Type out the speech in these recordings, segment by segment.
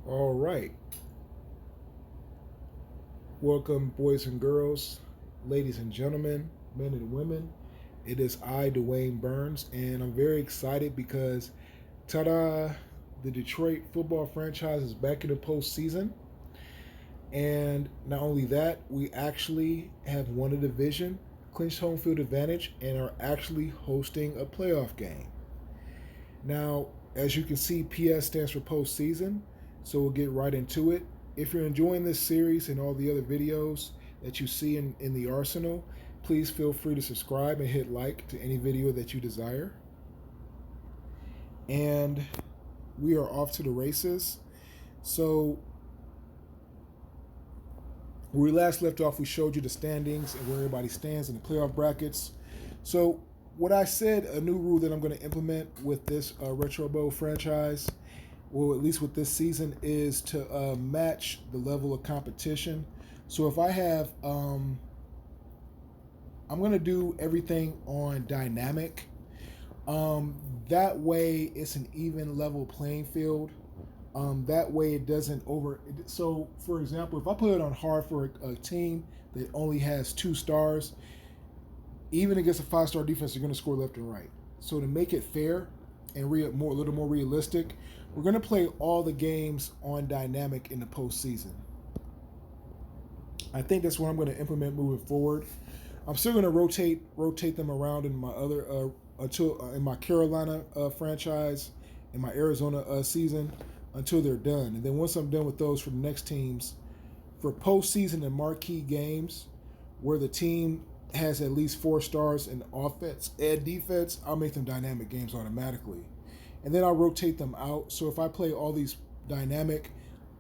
All right. Welcome, boys and girls, ladies and gentlemen, men and women. It is I, Dwayne Burns, and I'm very excited because, ta da, the Detroit football franchise is back in the postseason. And not only that, we actually have won a division, clinched home field advantage, and are actually hosting a playoff game. Now, as you can see, PS stands for postseason, so we'll get right into it. If you're enjoying this series and all the other videos that you see in the arsenal, please feel free to subscribe and hit like to any video that you desire. And we are off to the races. So, where we last left off, we showed you the standings and where everybody stands in the playoff brackets. So, what I said, a new rule that I'm going to implement with this Retro Bowl franchise, or at least with this season, is to match the level of competition. So if I have, I'm going to do everything on dynamic. That way, it's an even level playing field. That way, it doesn't over. So, for example, if I put it on hard for a team that only has 2 stars, even against a 5-star defense, they're going to score left and right. So to make it fair and a little more realistic, we're going to play all the games on dynamic in the postseason. I think that's what I'm going to implement moving forward. I'm still going to rotate them around in my other in my Carolina franchise, in my Arizona season until they're done. And then once I'm done with those for the next teams, for postseason and marquee games where the team has at least 4 stars in offense and defense, I'll make them dynamic games automatically. And then I'll rotate them out. So if I play all these dynamic,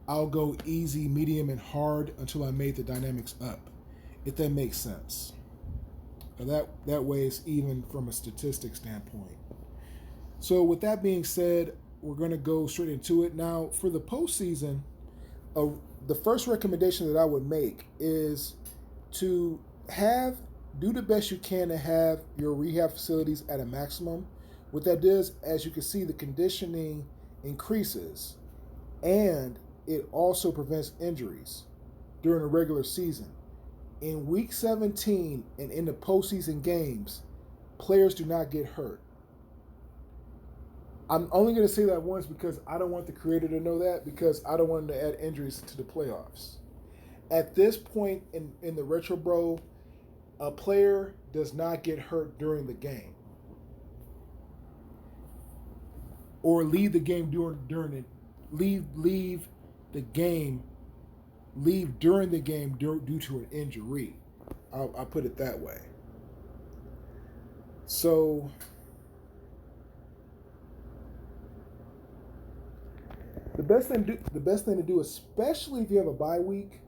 I'll go easy, medium, and hard until I made the dynamics up, if that makes sense. That way it's even from a statistic standpoint. So with that being said, we're going to go straight into it. Now, for the postseason, the first recommendation that I would make is to do the best you can to have your rehab facilities at a maximum. What that does, as you can see, the conditioning increases and it also prevents injuries during a regular season. In week 17 and in the postseason games, players do not get hurt. I'm only going to say that once because I don't want the creator to know that, because I don't want him to add injuries to the playoffs. At this point in the Retro Bro, a player does not get hurt during the game or leave the game during it. Leave the game leave during the game due to an injury. I'll put it that way. So the best thing to do, especially if you have a bye week,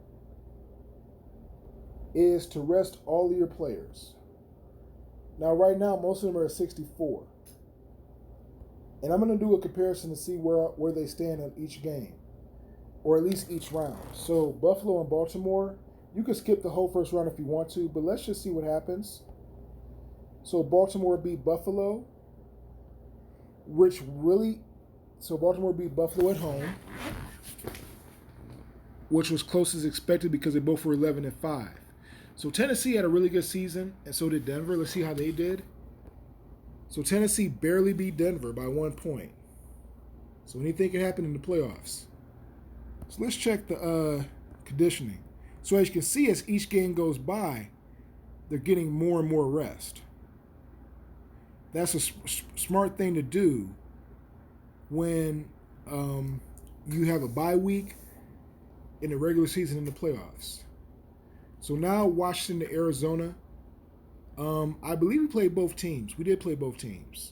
is to rest all of your players. Now, right now, most of them are at 64. And I'm going to do a comparison to see where they stand on each game, or at least each round. So, Buffalo and Baltimore, you can skip the whole first round if you want to, but let's just see what happens. So, Baltimore beat Buffalo, so Baltimore beat Buffalo at home, which was close as expected because they both were 11-5. So Tennessee had a really good season, and so did Denver. Let's see how they did. So Tennessee barely beat Denver by 1 point. So anything can happen in the playoffs. So let's check the conditioning. So as you can see, as each game goes by, they're getting more and more rest. That's a smart thing to do when you have a bye week in the regular season in the playoffs. So now Washington to Arizona. I believe we played both teams. We did play both teams,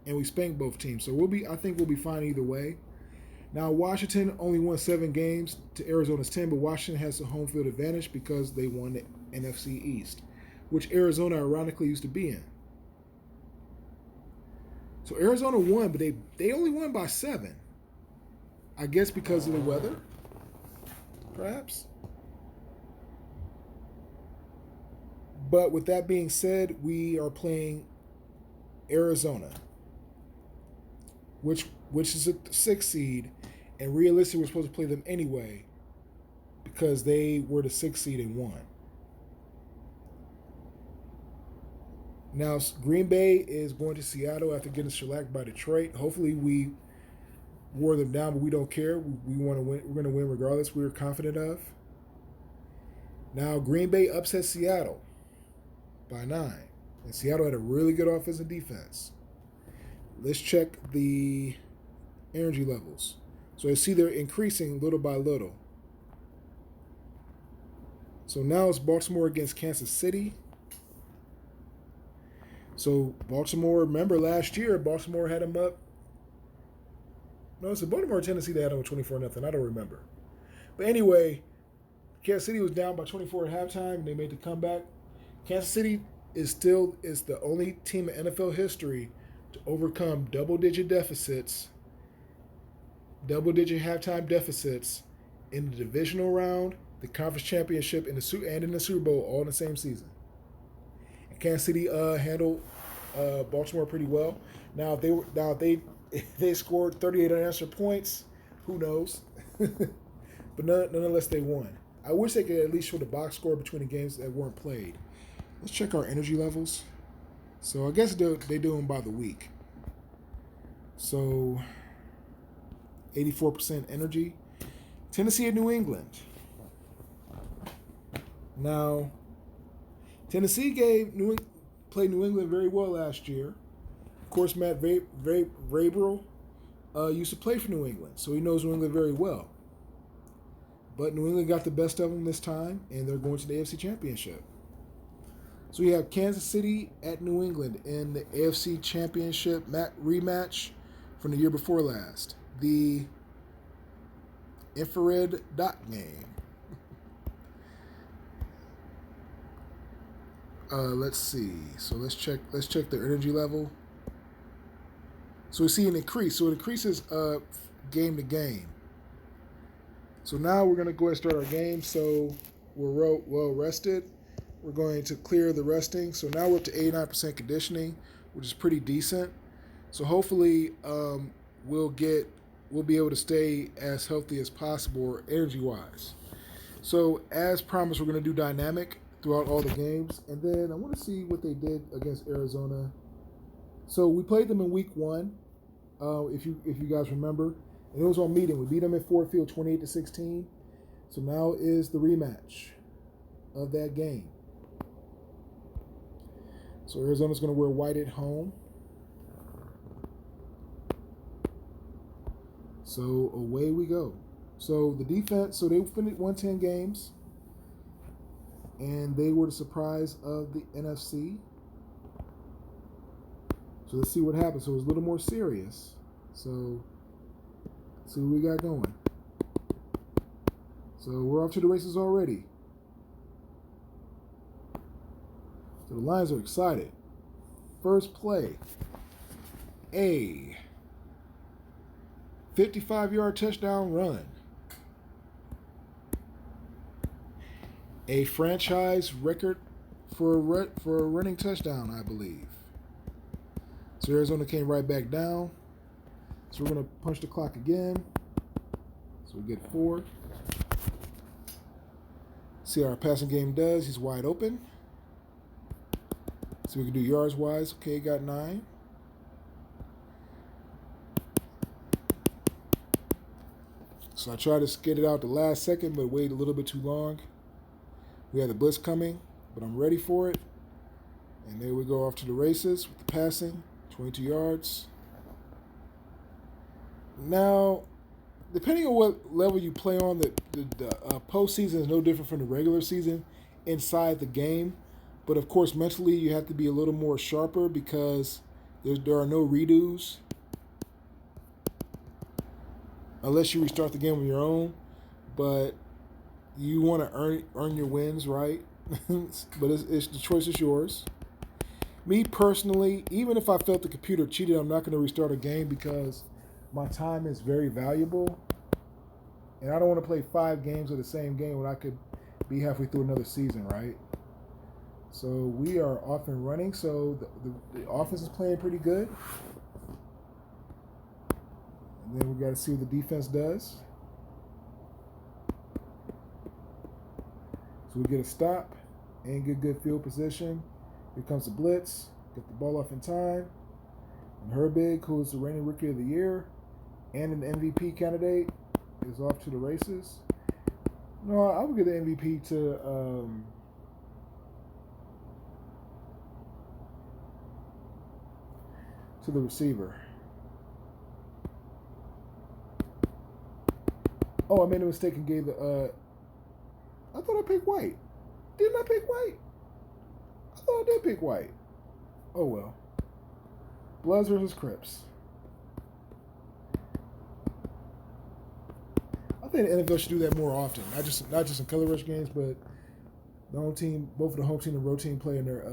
and we spanked both teams. So I think we'll be fine either way. Now Washington only won 7 games to Arizona's 10, but Washington has the home field advantage because they won the NFC East, which Arizona ironically used to be in. So Arizona won, but they only won by 7. I guess because of the weather, perhaps. But with that being said, we are playing Arizona, which is a 6 seed, And realistically, we're supposed to play them anyway because they were the 6th seed and won. Now, Green Bay is going to Seattle after getting shellacked by Detroit. Hopefully, we wore them down, but we don't care. We want to win. We're going to win regardless. We're confident of. Now, Green Bay upset Seattle by 9. And Seattle had a really good offensive defense. Let's check the energy levels. So you see they're increasing little by little. So now it's Baltimore against Kansas City. So Baltimore, remember last year, Baltimore had them up. No, it's a Baltimore, Tennessee, they had them with 24-0. I don't remember. But anyway, Kansas City was down by 24 at halftime, and they made the comeback. Kansas City is the only team in NFL history to overcome double-digit halftime deficits in the divisional round, the conference championship, and in the Super Bowl all in the same season. And Kansas City handled Baltimore pretty well. Now if they scored 38 unanswered points, who knows? But nonetheless, they won. I wish they could at least show the box score between the games that weren't played. Let's check our energy levels. So I guess they do them by the week. So 84% energy. Tennessee and New England. Now, Tennessee played New England very well last year. Of course, Matt Vrabel used to play for New England, so he knows New England very well. But New England got the best of them this time, and they're going to the AFC Championship. So we have Kansas City at New England in the AFC Championship rematch from the year before last. The infrared dot game. Let's see. So let's check their energy level. So we see an increase. So it increases game to game. So now we're going to go ahead and start our game. So we're well rested. We're going to clear the resting. So now we're up to 89% conditioning, which is pretty decent. So hopefully we'll be able to stay as healthy as possible energy-wise. So as promised, we're going to do dynamic throughout all the games. And then I want to see what they did against Arizona. So we played them in week 1, if you guys remember. And it was on meeting. We beat them at Ford Field 28-16. So now is the rematch of that game. So Arizona's going to wear white at home. So away we go. So the defense, so they finished 110 games. And they were the surprise of the NFC. So let's see what happens. So it's a little more serious. So let's see what we got going. So we're off to the races already. So the Lions are excited. First play. A 55-yard touchdown run. A franchise record for a running touchdown, I believe. So Arizona came right back down. So we're going to punch the clock again. So we get 4. See how our passing game does. He's wide open. So we can do yards wise. Okay, got 9. So I tried to get it out the last second, but waited a little bit too long. We had the blitz coming, but I'm ready for it. And there we go off to the races with the passing, 22 yards. Now, depending on what level you play on, the postseason is no different from the regular season inside the game. But of course, mentally, you have to be a little more sharper because there are no redos. Unless you restart the game on your own. But you want to earn your wins, right? But it's the choice is yours. Me personally, even if I felt the computer cheated, I'm not going to restart a game because my time is very valuable. And I don't want to play 5 games of the same game when I could be halfway through another season, right? So we are off and running. So the offense is playing pretty good. And then we got to see what the defense does. So we get a stop and get good field position. Here comes the blitz. Get the ball off in time. And Herbig, who is the reigning Rookie of the Year and an MVP candidate, is off to the races. No, I would give the MVP to the receiver. Oh, I made a mistake and gave the. I thought I picked White. Didn't I pick White? I thought I did pick White. Oh well. Bloods versus Crips. I think the NFL should do that more often. Not just in color rush games, but the home team, both of the home team and road team, play in their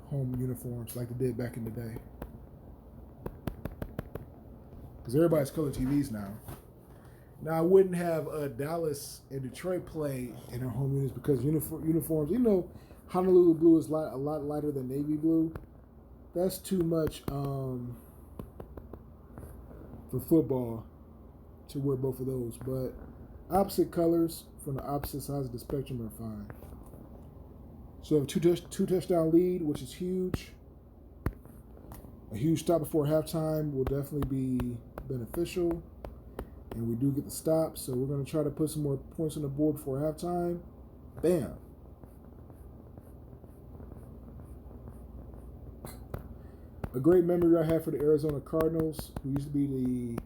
home uniforms like they did back in the day. Because everybody's color TVs now. Now I wouldn't have Dallas and Detroit play in their home units because uniforms. You know, Honolulu blue is a lot lighter than navy blue. That's too much for football to wear both of those. But opposite colors from the opposite sides of the spectrum are fine. So a two touchdown lead, which is huge. A huge stop before halftime will definitely be beneficial. And we do get the stop, so we're going to try to put some more points on the board before halftime. Bam. A great memory I have for the Arizona Cardinals, who used to be the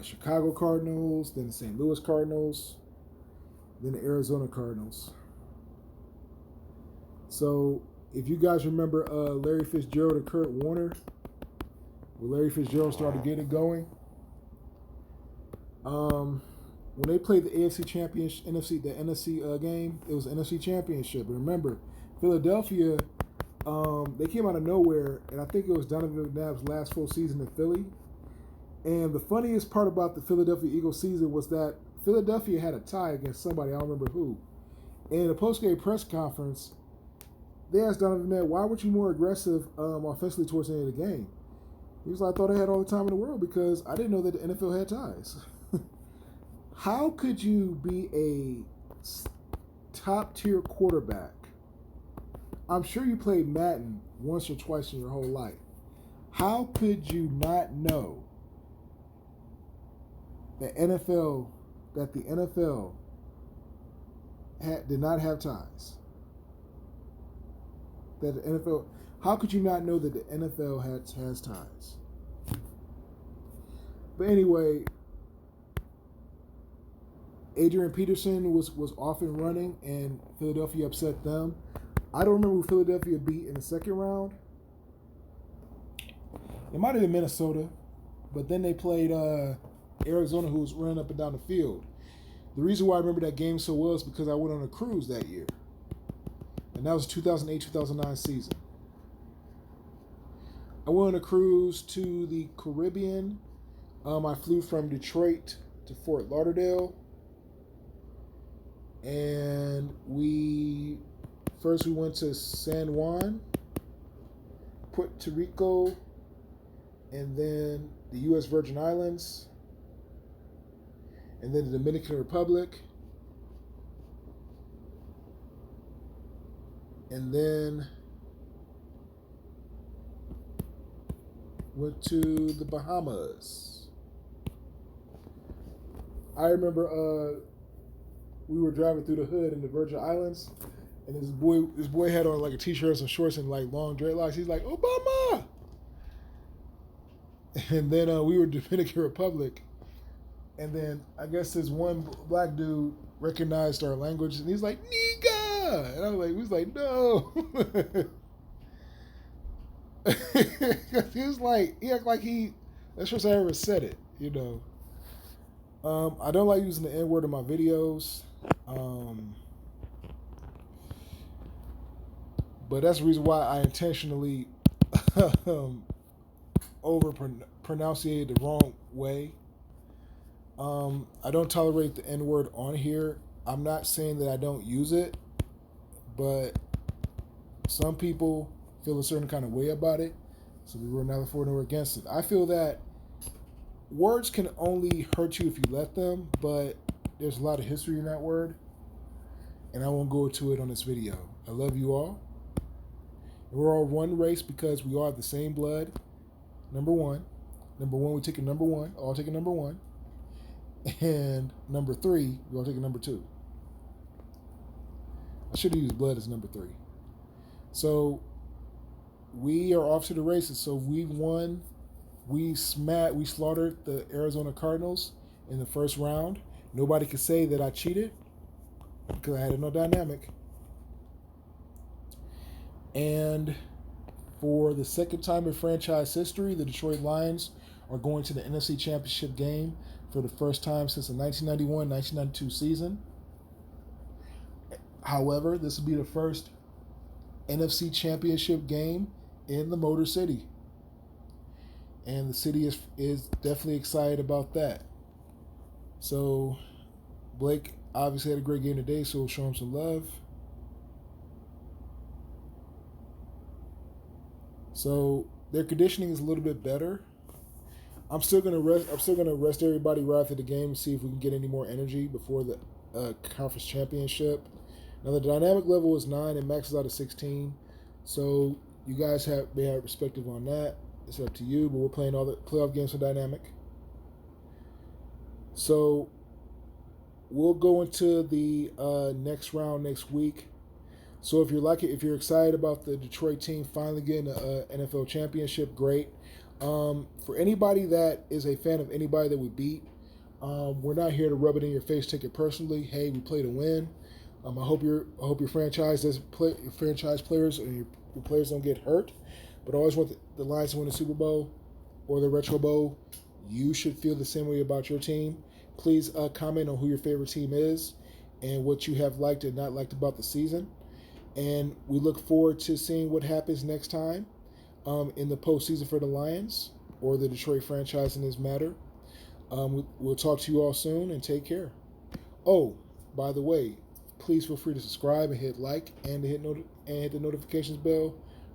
Chicago Cardinals, then the St. Louis Cardinals, then the Arizona Cardinals. So if you guys remember Larry Fitzgerald and Kurt Warner, when Larry Fitzgerald started to get it going, when they played the AFC Championship, the NFC game, it was an NFC Championship. And remember, Philadelphia, they came out of nowhere, and I think it was Donovan McNabb's last full season in Philly. And the funniest part about the Philadelphia Eagles season was that Philadelphia had a tie against somebody, I don't remember who. And in a post-game press conference, they asked Donovan McNabb, why weren't you more aggressive offensively towards the end of the game? He was like, I thought I had all the time in the world because I didn't know that the NFL had ties. How could you be a top-tier quarterback? I'm sure you played Madden once or twice in your whole life. How could you not know that the NFL did not have ties? That the NFL, how could you not know that the NFL has ties? But anyway, Adrian Peterson was off and running, and Philadelphia upset them. I don't remember who Philadelphia beat in the second round. It might have been Minnesota, but then they played Arizona, who was running up and down the field. The reason why I remember that game so well is because I went on a cruise that year. And that was 2008-2009 season. I went on a cruise to the Caribbean. I flew from Detroit to Fort Lauderdale. And we went to San Juan, Puerto Rico, and then the U.S. Virgin Islands, and then the Dominican Republic, and then went to the Bahamas. I remember we were driving through the hood in the Virgin Islands, and this boy had on like a t-shirt and some shorts and like long dreadlocks. He's like, Obama! And then we were Dominican Republic, and then I guess this one black dude recognized our language, and he's like, nigga! And I was like, we was like, no. He was like, he acted like that's the first I ever said it, you know. I don't like using the N-word in my videos. But that's the reason why I intentionally over-pronunciated the wrong way. I don't tolerate the N-word on here. I'm not saying that I don't use it, but some people feel a certain kind of way about it, so we were neither for nor against it. I feel that words can only hurt you if you let them, but there's a lot of history in that word, and I won't go into it on this video. I love you all. We're all one race because we all have the same blood. Number one, we take a number one. All take a number one. And number three, we all take a number two. I should have used blood as number three. So we are off to the races. So we won. We slaughtered the Arizona Cardinals in the first round. Nobody could say that I cheated because I had no dynamic. And for the second time in franchise history, the Detroit Lions are going to the NFC Championship game for the first time since the 1991-1992 season. However, this will be the first NFC Championship game in the Motor City. And the city is definitely excited about that. So Blake obviously had a great game today, so we'll show him some love. So their conditioning is a little bit better. I'm still gonna rest everybody right after the game and see if we can get any more energy before the conference championship. Now the dynamic level is 9 and maxes out at 16. So you guys may have perspective on that. It's up to you, but we're playing all the playoff games for dynamic. So we'll go into the next round next week. So if you're excited about the Detroit team finally getting an NFL championship, great. For anybody that is a fan of anybody that we beat, we're not here to rub it in your face, take it personally. Hey, we play to win. I hope your franchise players and your players don't get hurt. But I always want the Lions to win the Super Bowl or the Retro Bowl. You should feel the same way about your team. Please comment on who your favorite team is and what you have liked and not liked about the season. And we look forward to seeing what happens next time in the postseason for the Lions or the Detroit franchise in this matter. We'll talk to you all soon and take care. Oh, by the way, please feel free to subscribe and hit like and hit the notifications bell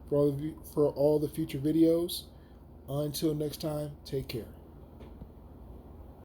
for all the future videos. Until next time, take care.